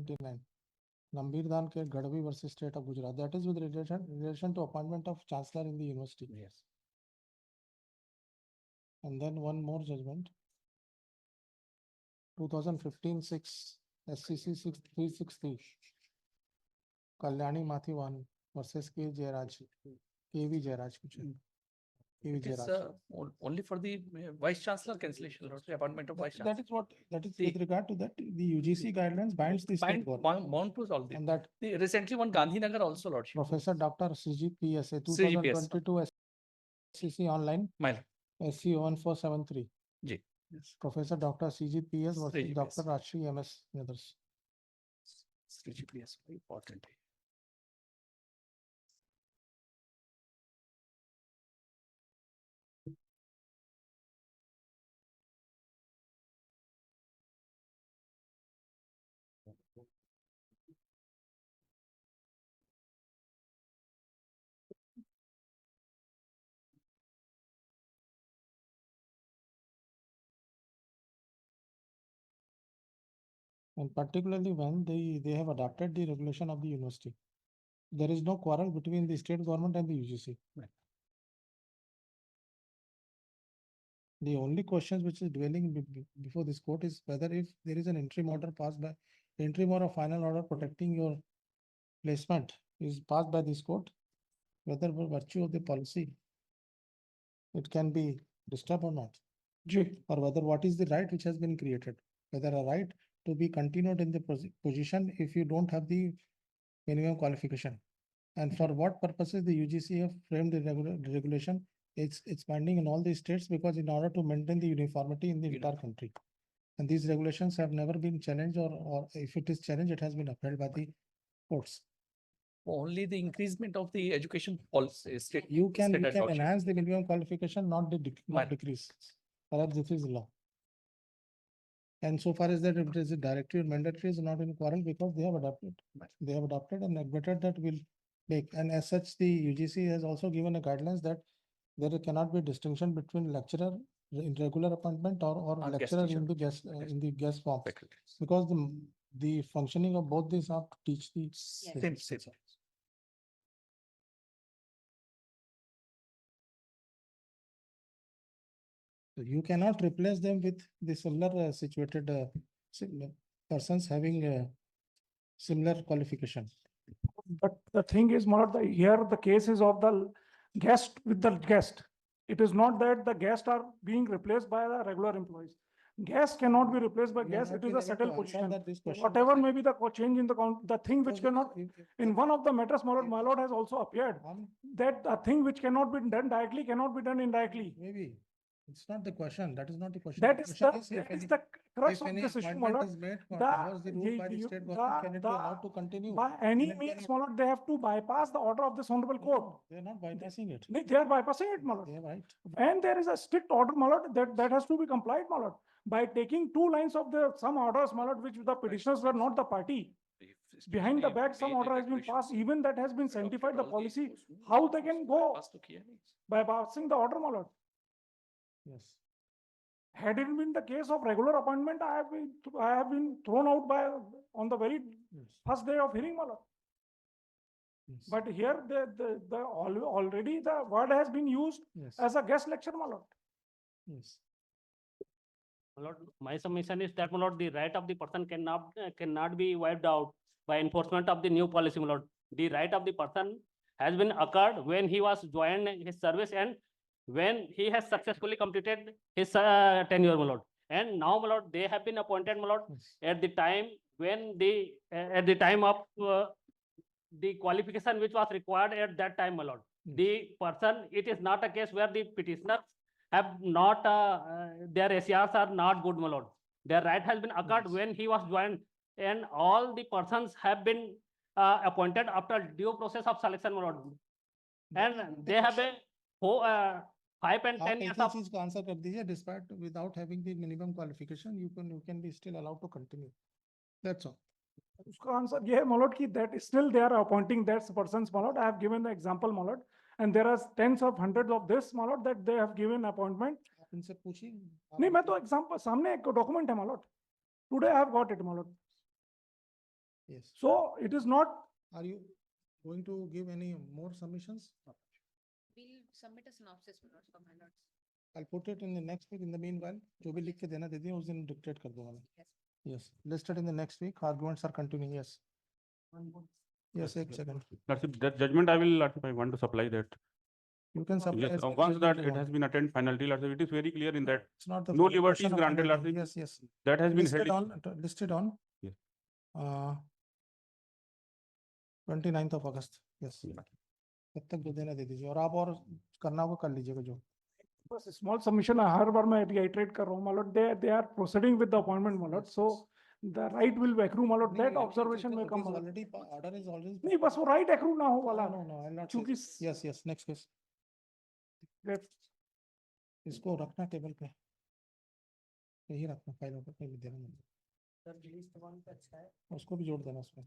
1989. Nambirdan ke Gadvi versus State of Gujarat. That is with relation to appointment of chancellor in the university. Yes. And then one more judgment. 2015-6 SCC 6363. Kalyani Mathiwan versus KV Jairaj. It is only for the vice chancellor cancellation, Lord, the appointment of vice chancellor. That is with regard to that, the UGC guidelines binds the state government. Bound to all this. And that Recently one Gandhinagar also, Lordship. Professor Dr. CGPS 2022 SCC online SC 1473. Ji. Yes. Professor Dr. CGPS versus Dr. Rashri MS and others. CGPS, very important. And particularly when they have adopted the regulation of the university. There is no quarrel between the state government and the UGC. Right. The only questions which is dwelling before this court is whether if there is an interim order passed by interim or a final order protecting your placement is passed by this court, whether by virtue of the policy it can be disturbed or not. Or whether what is the right which has been created, whether a right to be continued in the position if you don't have the minimum qualification, and for what purposes the UGC have framed the regulation. It's binding in all the states because in order to maintain the uniformity in the entire country, and these regulations have never been challenged, or if it is challenged, it has been upheld by the courts. Only the increasement of the education policy state. You can enhance the minimum qualification, not decrease. Perhaps this is the law. And so far as that if it is a directory or mandatory is not in quarrel because they have adopted. They have adopted and admitted that will make. And as such, the UGC has also given a guidelines that there cannot be distinction between lecturer in regular appointment or lecturer in the guest form, because the functioning of both these are to teach the same. You cannot replace them with the similar situated persons having similar qualification. But the thing is, here the case is of the guest with the guest. It is not that the guests are being replaced by the regular employees. Guests cannot be replaced by guests. It is a settled position. Whatever may be the change in the thing which cannot, in one of the matters, my lord has also appeared that a thing which cannot be done directly cannot be done indirectly. Maybe. It's not the question. That is not the question. That is the crux of this issue, my lord. Is made, was the rule by the state government, can it be allowed to continue? By any means, my lord, they have to bypass the order of this honorable court. They are not bypassing it. They are bypassing it, my lord. They are right. And there is a strict order, my lord, that has to be complied, my lord. By taking 2 lines of some orders, my lord, which the petitioners were not the party. Behind the back, some order has been passed, even that has been sanctified the policy. How they can go by passing the order, my lord? Yes. Had it been the case of regular appointment, I have been thrown out on the very first day of hearing, my lord. Yes. But here already the word has been used as a guest lecture, my lord. Yes. My lord, my submission is that, my lord, the right of the person cannot be wiped out by enforcement of the new policy, my lord. The right of the person has been occurred when he was joined his service and when he has successfully completed his tenure, my lord. And now, my lord, they have been appointed, my lord, at the time when at the time of the qualification which was required at that time, my lord. The person, it is not a case where the petitioners have not, their ACRs are not good, my lord. Their right has been occurred when he was joined, and all the persons have been appointed after due process of selection, my lord. And they have a 5 and 10 years of answer kar dijiye, despite without having the minimum qualification, you can be still allowed to continue. That's all. Uska answer ye hai, my lord, that still they are appointing that persons, my lord. I have given the example, my lord, and there are tens of hundreds of this, my lord, that they have given appointment. इनसे पूछिए. नहीं, मैं तो example सामने एक document है, my lord. Today I have got it, my lord. Yes. So it is not, Are you going to give any more submissions? We'll submit a synopsis, my lords, for my lords. I'll put it in the next week. In the meanwhile, जो भी लिख के देना दे दिए उस दिन dictate कर दूंगा मैं. Yes. Yes, listed in the next week. Arguments are continuing. Yes. Yes, एक second. Lordship, that judgment I will, Lordship, I want to supply that. You can supply. Yes, as much once judgment that you it has want. been attained finality, Lordship, it is very clear in that It's not the no final liberty question is of granted, penalty. Lordship. Yes, yes. that has been Listed held. on, listed on. Yes. 29th of August. Yes. तब तक जो देना दे दीजिए और आप और करना होगा कर लीजिएगा जो. बस small submission है, हर बार मैं reiterate कर रहा हूँ, my lord, they are proceeding with the appointment, my lord, so the right will accrue, my lord, that observation may come. Already order is already. नहीं, बस वो right accrue ना हो वाला. No, no, I'll not. क्योंकि Yes, yes. Next case. इसको रखना table पे. यही रखना फाइलों पे कहीं भी देना नहीं. उसको भी जोड़ देना उसमें.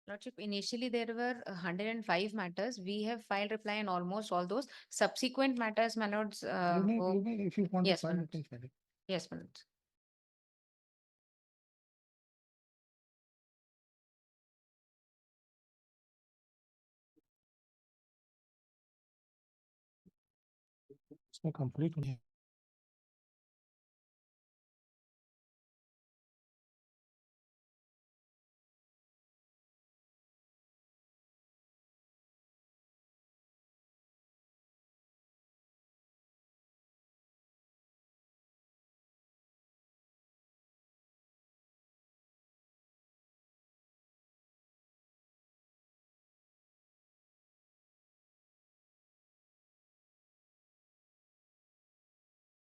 Lordship, initially there were 105 matters. We have filed reply on almost all those. Subsequent matters, my lords. You may, if you want yes, to file, my you can file it. Yes, my lords. इसमें complete नहीं है.